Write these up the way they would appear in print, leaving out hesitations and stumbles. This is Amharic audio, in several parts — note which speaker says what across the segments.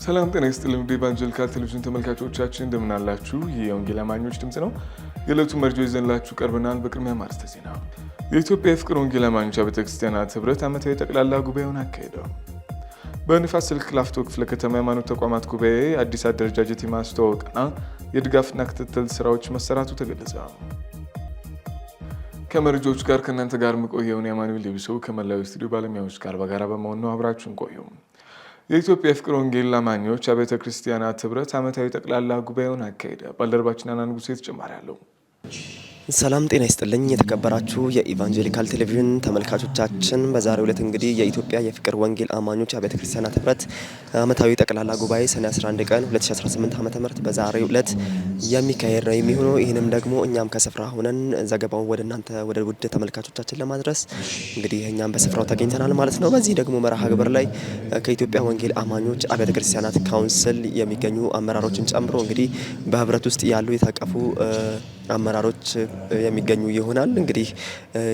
Speaker 1: ሰላም ጤና ይስጥልን ኢቫንጀሊካል ቴሌቪዥን ተመልካቾቻችን እንደምን አላችሁ? ይህ የወንጌል አማኞች ድምጽ ነው። የዕለቱ መርጆ ይዘንላችሁ ቀርበናል። በቅድሚያ ማርስተ ዜና። የኢትዮጵያ የፍቅር ወንጌል አማኞች ቤተክርስቲያናት ህብረት ዓመታዊ ጠቅላላ ጉባኤውን አካሄደው። በንፋስ ስልክ ላፍቶ ክፍለ ከተማ ሃይማኖት ተቋማት ጉባኤ አዲስ አደረጃጀት የማስተዋወቅና የድጋፍና ክትትል ስራዎች መሰራቱ ተገለጸ። ከመረጃዎች ጋር ከእናንተ ጋር መቆየውን የአማኑኤል ሌቢሶ ከመላው ስቱዲዮ ባለሙያዎች ጋር በጋራ በመሆን ነው። አብራችሁን ቆዩ። የኢትዮጵያ የፍቅር ወንጌል አማኞች አብያተ ክርስቲያናት ህብረት ዓመታዊ ጠቅላላ ጉባኤውን አካሄደ። ባልደረባችን አናንጉሴ ተጨማሪ አለው።
Speaker 2: ሰላም ጤና ይስጥልኝ የተከበራችሁ የኢቫንጀሊካል ቴሌቪዥን ተመልካቾቻችን፣ በዛሬው ዕለት እንግዲህ የኢትዮጵያ የፍቅር ወንጌል አማኞች አብያተ ክርስቲያናት ህብረት ዓመታዊ ጠቅላላ ጉባኤ ሰኔ 11 ቀን 2018 ዓ.ም በዛሬው ዕለት የሚካሄድ ነው የሚሆነው። ይህንም ደግሞ እኛም ከስፍራ ሆነን ዘገባውን ወደ እናንተ ወደ ውድ ተመልካቾቻችን ለማድረስ እንግዲህ እኛም በስፍራው ተገኝተናል ማለት ነው። በዚህ ደግሞ መርሃ ግብር ላይ ከኢትዮጵያ ወንጌል አማኞች አብያተ ክርስቲያናት ካውንስል የሚገኙ አመራሮችን ጨምሮ እንግዲህ በህብረት ውስጥ ያሉ የታቀፉ አመራሮች የሚገኙ ይሆናል። እንግዲህ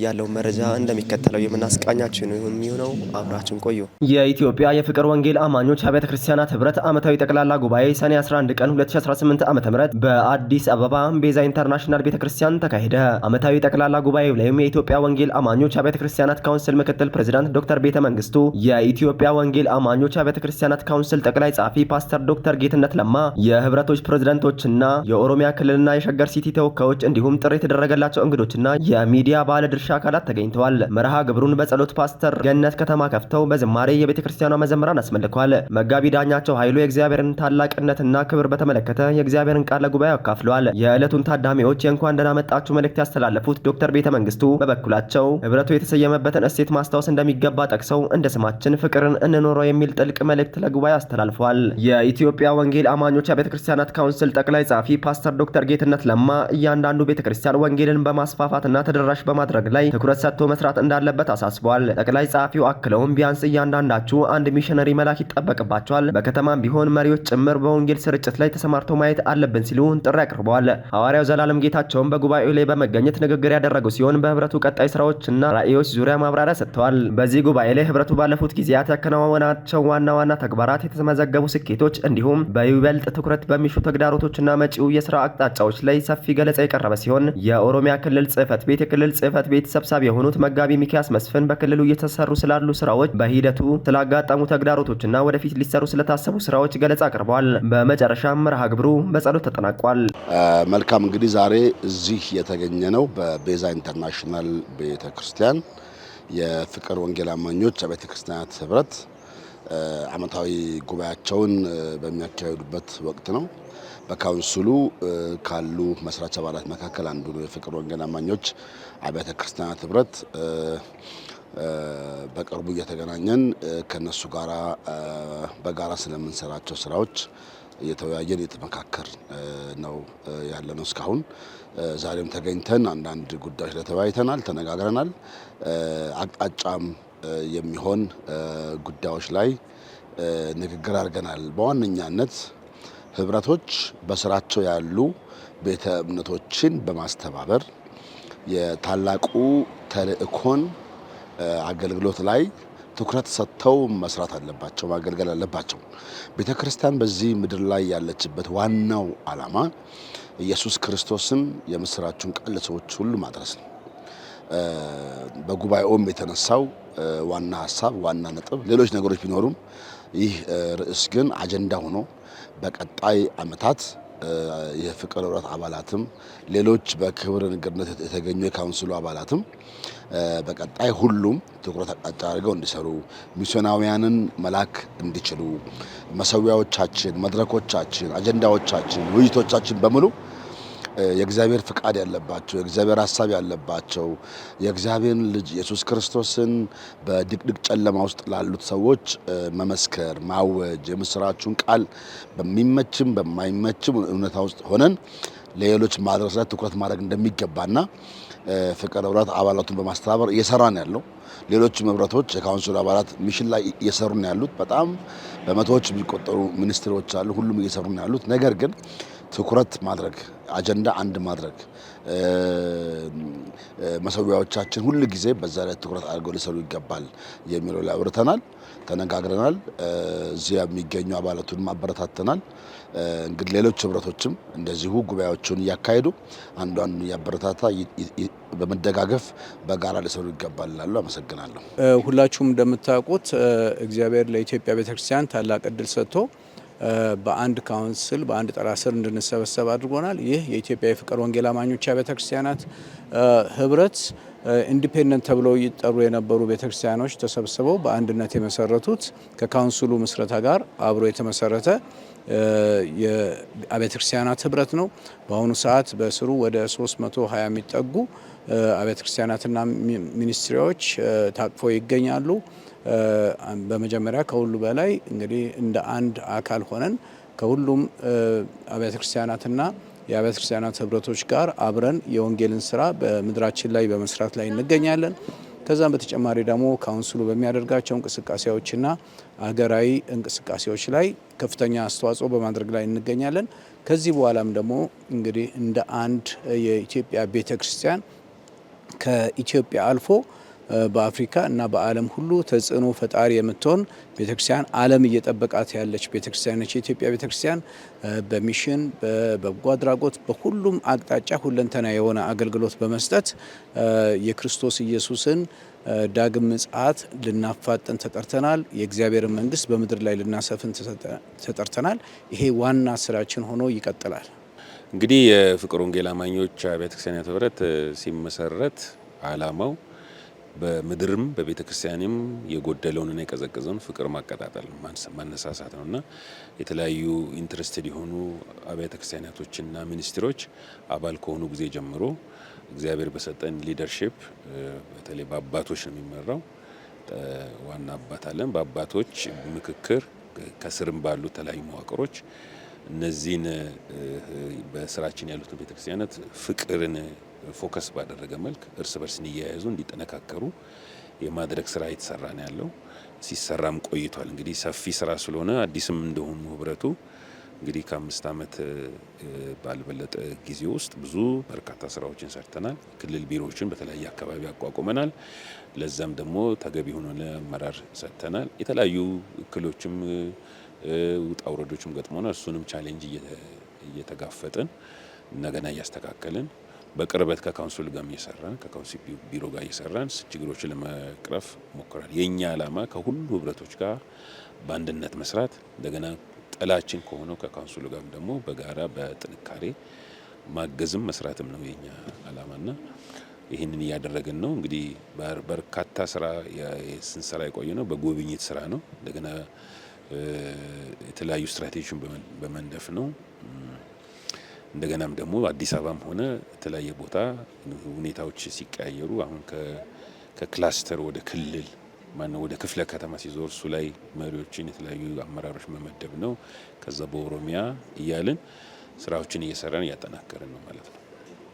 Speaker 2: ያለው መረጃ እንደሚከተለው የምናስቃኛችሁ ነው የሚሆነው። አብራችን ቆዩ። የኢትዮጵያ የፍቅር ወንጌል አማኞች አብያተ ክርስቲያናት ህብረት ዓመታዊ ጠቅላላ ጉባኤ ሰኔ 11 ቀን 2018 ዓ.ም በአዲስ አበባ ቤዛ ኢንተርናሽናል ቤተክርስቲያን ተካሄደ። ዓመታዊ ጠቅላላ ጉባኤው ላይም የኢትዮጵያ ወንጌል አማኞች አብያተ ክርስቲያናት ካውንስል ምክትል ፕሬዝዳንት ዶክተር ቤተ መንግስቱ፣ የኢትዮጵያ ወንጌል አማኞች አብያተ ክርስቲያናት ካውንስል ጠቅላይ ጸሐፊ ፓስተር ዶክተር ጌትነት ለማ፣ የህብረቶች ፕሬዝዳንቶችና የኦሮሚያ ክልልና የሸገር ሲቲ ተወካዮች እንዲሁም ጥሪ የተደረገላቸው እንግዶችና የሚዲያ ባለድርሻ አካላት ተገኝተዋል። መርሃ ግብሩን በጸሎት ፓስተር ገነት ከተማ ከፍተው በዝማሬ የቤተክርስቲያኗ መዘምራን አስመልከዋል። መጋቢ ዳኛቸው ኃይሉ የእግዚአብሔርን ታላቅነትና ክብር በተመለከተ የእግዚአብሔርን ቃል ለጉባኤ አካፍለዋል። የዕለቱን ታዳሚዎች የእንኳን ደህና መጣችሁ መልእክት ያስተላለፉት ዶክተር ቤተ መንግስቱ በበኩላቸው ህብረቱ የተሰየመበትን እሴት ማስታወስ እንደሚገባ ጠቅሰው እንደ ስማችን ፍቅርን እንኖረው የሚል ጥልቅ መልእክት ለጉባኤ አስተላልፈዋል። የኢትዮጵያ ወንጌል አማኞች አብያተ ክርስቲያናት ካውንስል ጠቅላይ ጸሐፊ ፓስተር ዶክተር ጌትነት ለማ እያንዳንዱ ቤተክርስቲያን ወንጌልን በማስፋፋትና ተደራሽ በማድረግ ላይ ትኩረት ሰጥቶ መስራት እንዳለበት አሳስበዋል። ጠቅላይ ጸሐፊው አክለውም ቢያንስ እያንዳንዳችሁ አንድ ሚሽነሪ መላክ ይጠበቅባቸዋል፣ በከተማም ቢሆን መሪዎች ጭምር በወንጌል ስርጭት ላይ ተሰማርተው ማየት አለብን ሲሉ ጥሪ አቅርበዋል። ሐዋርያው ዘላለም ጌታቸውም በጉባኤው ላይ በመገኘት ንግግር ያደረጉ ሲሆን በህብረቱ ቀጣይ ስራዎችና ራዕዮች ዙሪያ ማብራሪያ ሰጥተዋል። በዚህ ጉባኤ ላይ ህብረቱ ባለፉት ጊዜያት ያከናወናቸው ዋና ዋና ተግባራት፣ የተመዘገቡ ስኬቶች እንዲሁም በይበልጥ ትኩረት በሚሹ ተግዳሮቶችና መጪው የስራ አቅጣጫዎች ላይ ሰፊ ገለጻ የቀረበ ሲሆን የኦሮሚያ ክልል ጽህፈት ቤት የክልል ጽህፈት ቤት ሰብሳቢ የሆኑት መጋቢ ሚኪያስ መስፍን በክልሉ እየተሰሩ ስላሉ ስራዎች፣ በሂደቱ ስላጋጠሙ ተግዳሮቶችና ወደፊት ሊሰሩ ስለታሰቡ ስራዎች ገለጻ አቅርበዋል። በመጨረሻም መርሃ ግብሩ በጸሎት ተጠናቋል።
Speaker 3: መልካም እንግዲህ ዛሬ እዚህ የተገኘ ነው በቤዛ ኢንተርናሽናል ቤተክርስቲያን የፍቅር ወንጌል አማኞች ቤተክርስቲያናት ህብረት ዓመታዊ ጉባኤያቸውን በሚያካሂዱበት ወቅት ነው። በካውንስሉ ካሉ መስራች አባላት መካከል አንዱ ነው የፍቅር ወንጌል አማኞች አብያተ ክርስቲያናት ህብረት። በቅርቡ እየተገናኘን ከነሱ ጋራ በጋራ ስለምንሰራቸው ስራዎች እየተወያየን እየተመካከር ነው ያለነው እስካሁን። ዛሬም ተገኝተን አንዳንድ ጉዳዮች ላይ ተወያይተናል፣ ተነጋግረናል። አቅጣጫም የሚሆን ጉዳዮች ላይ ንግግር አድርገናል። በዋነኛነት ህብረቶች በስራቸው ያሉ ቤተ እምነቶችን በማስተባበር የታላቁ ተልእኮን አገልግሎት ላይ ትኩረት ሰጥተው መስራት አለባቸው፣ ማገልገል አለባቸው። ቤተክርስቲያን በዚህ ምድር ላይ ያለችበት ዋናው ዓላማ ኢየሱስ ክርስቶስን የምስራቹን ቃል ለሰዎች ሁሉ ማድረስ ነው። በጉባኤውም የተነሳው ዋና ሀሳብ፣ ዋና ነጥብ ሌሎች ነገሮች ቢኖሩም ይህ ርዕስ ግን አጀንዳ ሆኖ በቀጣይ ዓመታት የፍቅር ህብረት አባላትም ሌሎች በክብር እንግድነት የተገኙ የካውንስሉ አባላትም በቀጣይ ሁሉም ትኩረት አቅጣጫ አድርገው እንዲሰሩ፣ ሚስዮናውያንን መላክ እንዲችሉ፣ መሰዊያዎቻችን፣ መድረኮቻችን፣ አጀንዳዎቻችን፣ ውይይቶቻችን በሙሉ የእግዚአብሔር ፍቃድ ያለባቸው፣ የእግዚአብሔር ሐሳብ ያለባቸው፣ የእግዚአብሔር ልጅ ኢየሱስ ክርስቶስን በድቅድቅ ጨለማ ውስጥ ላሉት ሰዎች መመስከር፣ ማወጅ፣ የምስራቹን ቃል በሚመችም በማይመችም እውነታ ውስጥ ሆነን ለሌሎች ማድረስ ላይ ትኩረት ማድረግ እንደሚገባና ፍቅር ህብረት አባላቱን በማስተባበር እየሰራ ነው ያለው። ሌሎችም ህብረቶች የካውንስሉ አባላት ሚሽን ላይ እየሰሩ ነው ያሉት። በጣም በመቶዎች የሚቆጠሩ ሚኒስትሮች አሉ። ሁሉም እየሰሩ ነው ያሉት። ነገር ግን ትኩረት ማድረግ፣ አጀንዳ አንድ ማድረግ፣ መሰዊያዎቻችን ሁሉ ጊዜ በዛ ላይ ትኩረት አድርገው ሊሰሩ ይገባል የሚለው ላይ አውርተናል። ተነጋግረናል። እዚህ የሚገኙ አባላቱንም አበረታተናል። እንግዲህ ሌሎች ህብረቶችም እንደዚሁ ጉባኤዎችን እያካሄዱ አንዷን እያበረታታ በመደጋገፍ በጋራ ሊሰሩ ይገባል እላለሁ። አመሰግናለሁ።
Speaker 4: ሁላችሁም እንደምታውቁት እግዚአብሔር ለኢትዮጵያ ቤተክርስቲያን ታላቅ እድል ሰጥቶ በአንድ ካውንስል በአንድ ጥላ ስር እንድንሰበሰብ አድርጎናል። ይህ የኢትዮጵያ የፍቅር ወንጌል አማኞች ቤተክርስቲያናት ህብረት ኢንዲፔንደንት ተብለው ይጠሩ የነበሩ ቤተክርስቲያኖች ተሰብስበው በአንድነት የመሰረቱት ከካውንስሉ ምስረታ ጋር አብሮ የተመሰረተ የአብያተ ክርስቲያናት ህብረት ነው። በአሁኑ ሰዓት በስሩ ወደ 320 የሚጠጉ አብያተ ክርስቲያናትና ሚኒስትሪዎች ታቅፈው ይገኛሉ። በመጀመሪያ ከሁሉ በላይ እንግዲህ እንደ አንድ አካል ሆነን ከሁሉም አብያተ ክርስቲያናትና የአብያተ ክርስቲያናት ህብረቶች ጋር አብረን የወንጌልን ስራ በምድራችን ላይ በመስራት ላይ እንገኛለን። ከዛም በተጨማሪ ደግሞ ካውንስሉ በሚያደርጋቸው እንቅስቃሴዎችና ሀገራዊ እንቅስቃሴዎች ላይ ከፍተኛ አስተዋጽኦ በማድረግ ላይ እንገኛለን። ከዚህ በኋላም ደግሞ እንግዲህ እንደ አንድ የኢትዮጵያ ቤተክርስቲያን ከኢትዮጵያ አልፎ በአፍሪካ እና በዓለም ሁሉ ተጽዕኖ ፈጣሪ የምትሆን ቤተክርስቲያን ዓለም እየጠበቃት ያለች ቤተክርስቲያን ነች። የኢትዮጵያ ቤተክርስቲያን በሚሽን በበጎ አድራጎት በሁሉም አቅጣጫ ሁለንተና የሆነ አገልግሎት በመስጠት የክርስቶስ ኢየሱስን ዳግም ምጽአት ልናፋጥን ተጠርተናል። የእግዚአብሔርን መንግስት በምድር ላይ ልናሰፍን ተጠርተናል። ይሄ ዋና ስራችን ሆኖ ይቀጥላል።
Speaker 5: እንግዲህ የፍቅር ወንጌል አማኞች ቤተክርስቲያናት ህብረት ሲመሰረት ዓላማው በምድርም በቤተ ክርስቲያንም የጎደለውንና የቀዘቀዘውን ፍቅር ማቀጣጠል ማነሳሳት ነውና የተለያዩ ኢንትረስትድ የሆኑ አብያተ ክርስቲያናቶችና ሚኒስትሮች አባል ከሆኑ ጊዜ ጀምሮ እግዚአብሔር በሰጠን ሊደርሺፕ በተለይ በአባቶች ነው የሚመራው። ዋና አባት አለን። በአባቶች ምክክር ከስርም ባሉ ተለያዩ መዋቅሮች እነዚህን በስራችን ያሉትን ቤተክርስቲያናት ፍቅርን ፎከስ ባደረገ መልክ እርስ በርስ እንዲያያዙ እንዲጠነካከሩ የማድረግ ስራ እየተሰራ ነው ያለው። ሲሰራም ቆይቷል። እንግዲህ ሰፊ ስራ ስለሆነ አዲስም እንደሆኑ ህብረቱ እንግዲህ ከ5 ዓመት ባልበለጠ ጊዜ ውስጥ ብዙ በርካታ ስራዎችን ሰርተናል። ክልል ቢሮዎችን በተለያየ አካባቢ አቋቁመናል። ለዛም ደግሞ ተገቢ ሆኖ ለአመራር ሰጥተናል። የተለያዩ እክሎችም ውጣ ውረዶችም ገጥሞናል። እሱንም ቻሌንጅ እየተጋፈጥን እንደገና እያስተካከልን በቅርበት ከካውንስሉ ጋር እየሰራን ከካውንስል ቢሮ ጋር እየሰራን ችግሮችን ለመቅረፍ ሞክራል። የኛ ዓላማ ከሁሉ ህብረቶች ጋር በአንድነት መስራት እንደገና ጥላችን ከሆነው ከካውንስሉ ጋር ደግሞ በጋራ በጥንካሬ ማገዝም መስራትም ነው የኛ ዓላማና ይህንን እያደረግን ነው። እንግዲህ በርካታ ስራ ስንሰራ የቆየ ነው። በጉብኝት ስራ ነው። እንደገና የተለያዩ ስትራቴጂዎችን በመንደፍ ነው። እንደገናም ደግሞ አዲስ አበባም ሆነ የተለያየ ቦታ ሁኔታዎች ሲቀያየሩ አሁን ከክላስተር ወደ ክልል ማነው ወደ ክፍለ ከተማ ሲዞር እሱ ላይ መሪዎችን የተለያዩ አመራሮች መመደብ ነው። ከዛ በኦሮሚያ እያልን ስራዎችን እየሰራን እያጠናከርን ነው ማለት ነው።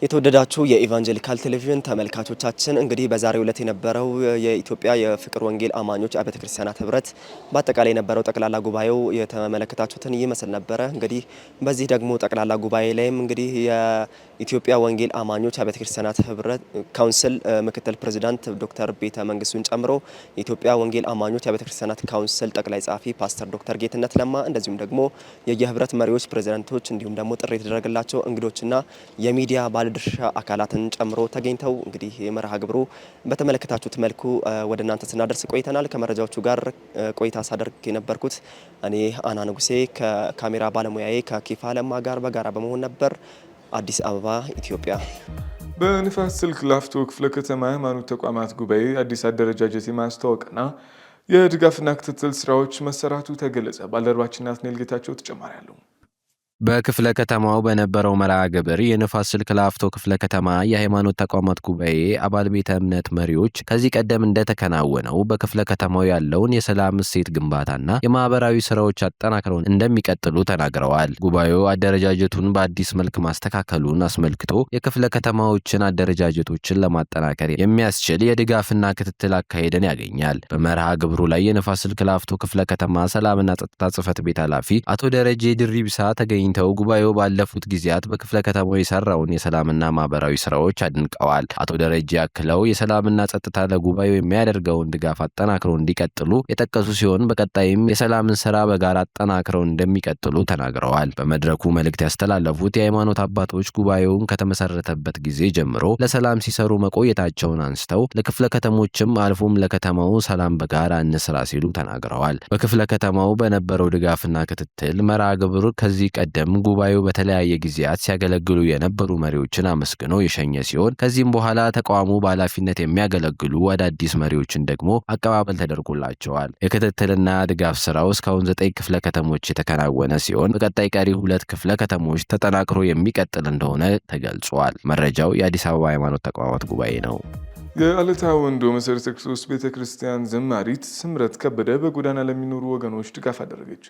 Speaker 2: የተወደዳችሁ የኢቫንጀሊካል ቴሌቪዥን ተመልካቾቻችን እንግዲህ በዛሬው ዕለት የነበረው የኢትዮጵያ የፍቅር ወንጌል አማኞች አብያተ ክርስቲያናት ህብረት በአጠቃላይ የነበረው ጠቅላላ ጉባኤው የተመለከታችሁትን ይመስል ነበረ። እንግዲህ በዚህ ደግሞ ጠቅላላ ጉባኤ ላይም እንግዲህ የኢትዮጵያ ወንጌል አማኞች አብያተ ክርስቲያናት ህብረት ካውንስል ምክትል ፕሬዚዳንት ዶክተር ቤተ መንግስቱን ጨምሮ የኢትዮጵያ ወንጌል አማኞች አብያተ ክርስቲያናት ካውንስል ጠቅላይ ጸሐፊ ፓስተር ዶክተር ጌትነት ለማ እንደዚሁም ደግሞ የየህብረት መሪዎች ፕሬዚዳንቶች እንዲሁም ደግሞ ጥሪ የተደረገላቸው እንግዶችና የሚዲያ ድርሻ አካላትን ጨምሮ ተገኝተው እንግዲህ የመርሃ ግብሩ በተመለከታችሁት መልኩ ወደ እናንተ ስናደርስ ቆይተናል። ከመረጃዎቹ ጋር ቆይታ ሳደርግ የነበርኩት እኔ አና ንጉሴ ከካሜራ ባለሙያዬ ከኪፋ ለማ ጋር በጋራ በመሆን ነበር። አዲስ አበባ ኢትዮጵያ።
Speaker 1: በንፋስ ስልክ ላፍቶ ክፍለ ከተማ ሃይማኖት ተቋማት ጉባኤ አዲስ አደረጃጀት የማስተዋወቅና የድጋፍና ክትትል ስራዎች መሰራቱ ተገለጸ። ባልደረባችን ናትናኤል ጌታቸው ተጨማሪ አለው።
Speaker 6: በክፍለ ከተማው በነበረው መርሃ ግብር የንፋስ ስልክ ላፍቶ ክፍለ ከተማ የሃይማኖት ተቋማት ጉባኤ አባል ቤተ እምነት መሪዎች ከዚህ ቀደም እንደተከናወነው በክፍለ ከተማው ያለውን የሰላም እሴት ግንባታና የማህበራዊ ስራዎች አጠናክረው እንደሚቀጥሉ ተናግረዋል። ጉባኤው አደረጃጀቱን በአዲስ መልክ ማስተካከሉን አስመልክቶ የክፍለ ከተማዎችን አደረጃጀቶችን ለማጠናከር የሚያስችል የድጋፍና ክትትል አካሄድን ያገኛል። በመርሃ ግብሩ ላይ የንፋስ ስልክ ላፍቶ ክፍለ ከተማ ሰላምና ጸጥታ ጽሕፈት ቤት ኃላፊ አቶ ደረጀ ድሪብሳ ተገኝ ተገኝተው ጉባኤው ባለፉት ጊዜያት በክፍለ ከተማው የሰራውን የሰላምና ማህበራዊ ስራዎች አድንቀዋል። አቶ ደረጀ ያክለው የሰላምና ጸጥታ ለጉባኤው የሚያደርገውን ድጋፍ አጠናክረው እንዲቀጥሉ የጠቀሱ ሲሆን በቀጣይም የሰላምን ስራ በጋራ አጠናክረው እንደሚቀጥሉ ተናግረዋል። በመድረኩ መልእክት ያስተላለፉት የሃይማኖት አባቶች ጉባኤውን ከተመሰረተበት ጊዜ ጀምሮ ለሰላም ሲሰሩ መቆየታቸውን አንስተው ለክፍለ ከተሞችም አልፎም ለከተማው ሰላም በጋራ እንስራ ሲሉ ተናግረዋል። በክፍለ ከተማው በነበረው ድጋፍና ክትትል መርሃ ግብር ከዚህ ቀደም ጉባኤው በተለያየ ጊዜያት ሲያገለግሉ የነበሩ መሪዎችን አመስግነው የሸኘ ሲሆን ከዚህም በኋላ ተቋሙ በኃላፊነት የሚያገለግሉ አዳዲስ መሪዎችን ደግሞ አቀባበል ተደርጎላቸዋል። የክትትልና ድጋፍ ስራው እስካሁን 9 ክፍለ ከተሞች የተከናወነ ሲሆን በቀጣይ ቀሪ 2 ክፍለ ከተሞች ተጠናክሮ የሚቀጥል እንደሆነ ተገልጿል። መረጃው የአዲስ አበባ ሃይማኖት ተቋማት ጉባኤ ነው።
Speaker 1: የአለታ ወንዶ መሰረተ ክርስቶስ ቤተክርስቲያን ዘማሪት ስምረት ከበደ በጎዳና ለሚኖሩ ወገኖች ድጋፍ አደረገች።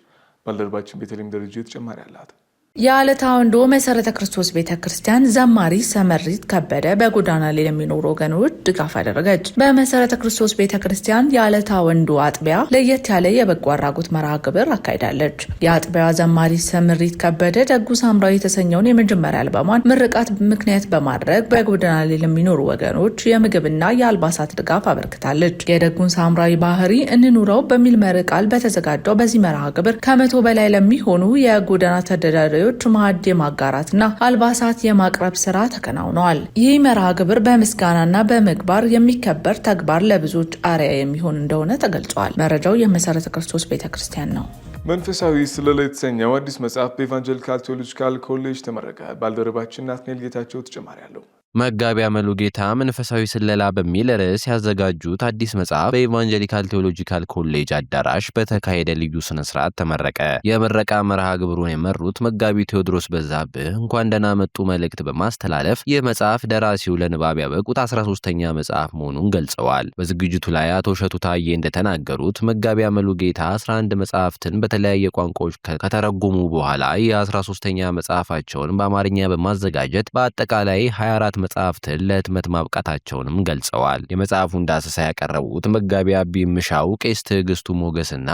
Speaker 1: ባልደረባችን ቤተልሔም ደረጃ ተጨማሪ አላት።
Speaker 7: የአለታ ወንዶ መሰረተ ክርስቶስ ቤተክርስቲያን ዘማሪ ስምረት ከበደ በጎዳና ላይ ለሚኖሩ ወገኖች ድጋፍ አደረገች። በመሰረተ ክርስቶስ ቤተክርስቲያን የአለታ ወንዶ አጥቢያ ለየት ያለ የበጎ አድራጎት መርሃ ግብር አካሂዳለች። የአጥቢያዋ ዘማሪ ስምረት ከበደ ደጉ ሳምራዊ የተሰኘውን የመጀመሪያ አልበሟን ምርቃት ምክንያት በማድረግ በጎዳና ላይ ለሚኖሩ ወገኖች የምግብና የአልባሳት ድጋፍ አበርክታለች። የደጉን ሳምራዊ ባህሪ እንኑረው በሚል መሪ ቃል በተዘጋጀው በዚህ መርሃ ግብር ከ100 በላይ ለሚሆኑ የጎዳና ተዳዳሪዎች ማዕድ የማጋራትና አልባሳት የማቅረብ ስራ ተከናውነዋል። ይህ መርሃ ግብር በምስጋናና በምግባር የሚከበር ተግባር ለብዙዎች አርአያ የሚሆን እንደሆነ ተገልጿል። መረጃው የመሰረተ ክርስቶስ ቤተክርስቲያን ነው።
Speaker 1: መንፈሳዊ ስለላ የተሰኘው አዲስ መጽሐፍ በኢቫንጀሊካል ቴዎሎጂካል ኮሌጅ ተመረቀ። ባልደረባችን ናትናኤል ጌታቸው ተጨማሪ አለው።
Speaker 6: መጋቢ አመሉ ጌታ መንፈሳዊ ስለላ በሚል ርዕስ ያዘጋጁት አዲስ መጽሐፍ በኢቫንጀሊካል ቴዎሎጂካል ኮሌጅ አዳራሽ በተካሄደ ልዩ ስነ ስርዓት ተመረቀ። የምረቃ መርሃ ግብሩን የመሩት መጋቢ ቴዎድሮስ በዛብህ እንኳን ደህና መጡ መልእክት በማስተላለፍ ይህ መጽሐፍ ደራሲው ለንባብ ያበቁት 13ኛ መጽሐፍ መሆኑን ገልጸዋል። በዝግጅቱ ላይ አቶ እሸቱ ታዬ እንደተናገሩት መጋቢ አመሉ ጌታ 11 መጽሐፍትን በተለያየ ቋንቋዎች ከተረጎሙ በኋላ የ13ኛ መጽሐፋቸውን በአማርኛ በማዘጋጀት በአጠቃላይ 24 መጽሐፍትን ለህትመት ማብቃታቸውንም ገልጸዋል። የመጽሐፉን ዳሰሳ ያቀረቡት መጋቢ አቢ ምሻው፣ ቄስ ትዕግስቱ ሞገስና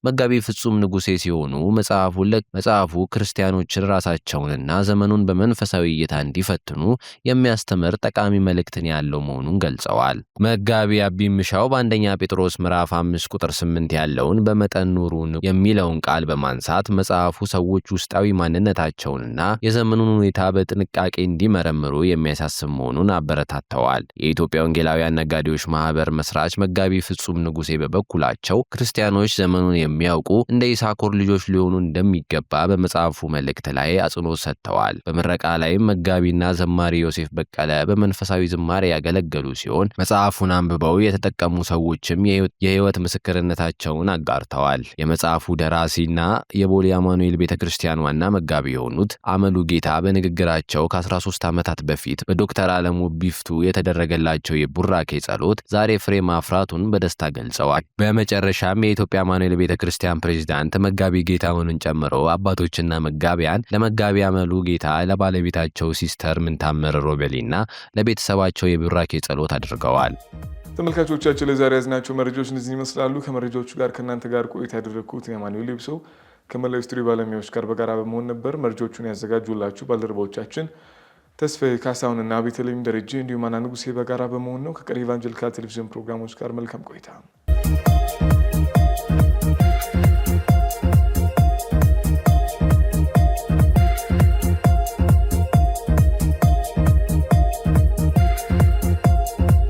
Speaker 6: መጋቢ ፍጹም ንጉሴ ሲሆኑ መጽሐፉ ክርስቲያኖችን ራሳቸውንና ዘመኑን በመንፈሳዊ እይታ እንዲፈትኑ የሚያስተምር ጠቃሚ መልእክትን ያለው መሆኑን ገልጸዋል። መጋቢ አቢ ምሻው በአንደኛ ጴጥሮስ ምዕራፍ 5 ቁጥር 8 ያለውን በመጠን ኑሩ የሚለውን ቃል በማንሳት መጽሐፉ ሰዎች ውስጣዊ ማንነታቸውንና የዘመኑን ሁኔታ በጥንቃቄ እንዲመረምሩ የሚያሳስብ መሆኑን አበረታተዋል። የኢትዮጵያ ወንጌላውያን ነጋዴዎች ማህበር መስራች መጋቢ ፍጹም ንጉሴ በበኩላቸው ክርስቲያኖች ዘመኑን የሚያውቁ እንደ ኢሳኮር ልጆች ሊሆኑ እንደሚገባ በመጽሐፉ መልእክት ላይ አጽንኦት ሰጥተዋል። በምረቃ ላይም መጋቢና ዘማሪ ዮሴፍ በቀለ በመንፈሳዊ ዝማሬ ያገለገሉ ሲሆን መጽሐፉን አንብበው የተጠቀሙ ሰዎችም የህይወት ምስክርነታቸውን አጋርተዋል። የመጽሐፉ ደራሲና የቦሌ አማኑኤል ቤተክርስቲያን ዋና መጋቢ የሆኑት አመሉ ጌታ በንግግራቸው ከ13 ዓመታት በፊት በዶክተር አለሙ ቢፍቱ የተደረገላቸው የቡራኬ ጸሎት ዛሬ ፍሬ ማፍራቱን በደስታ ገልጸዋል። በመጨረሻም የኢትዮጵያ አማኑኤል ቤተክርስቲያን ፕሬዝዳንት መጋቢ ጌታሁንን ጨምሮ አባቶችና መጋቢያን ለመጋቢ አመሉ ጌታ፣ ለባለቤታቸው ሲስተር ምንታምር ሮቤሊና ለቤተሰባቸው የቡራኬ ጸሎት አድርገዋል።
Speaker 1: ተመልካቾቻችን ለዛሬ ያዝናቸው መረጃዎች እነዚህ ይመስላሉ። ከመረጃዎቹ ጋር ከእናንተ ጋር ቆይታ ያደረግኩት የማኑኤል ሊብሶ ከመላው ስቱዲዮ ባለሙያዎች ጋር በጋራ በመሆን ነበር። መረጃዎቹን ያዘጋጁላችሁ ባልደረቦቻችን ተስፋዬ ካሳሁንና ቤተልሔም ደረጃ እንዲሁም አና ንጉሴ በጋራ በመሆን ነው። ከቀሪ ኢቫንጀሊካል ቴሌቪዥን ፕሮግራሞች ጋር መልካም ቆይታ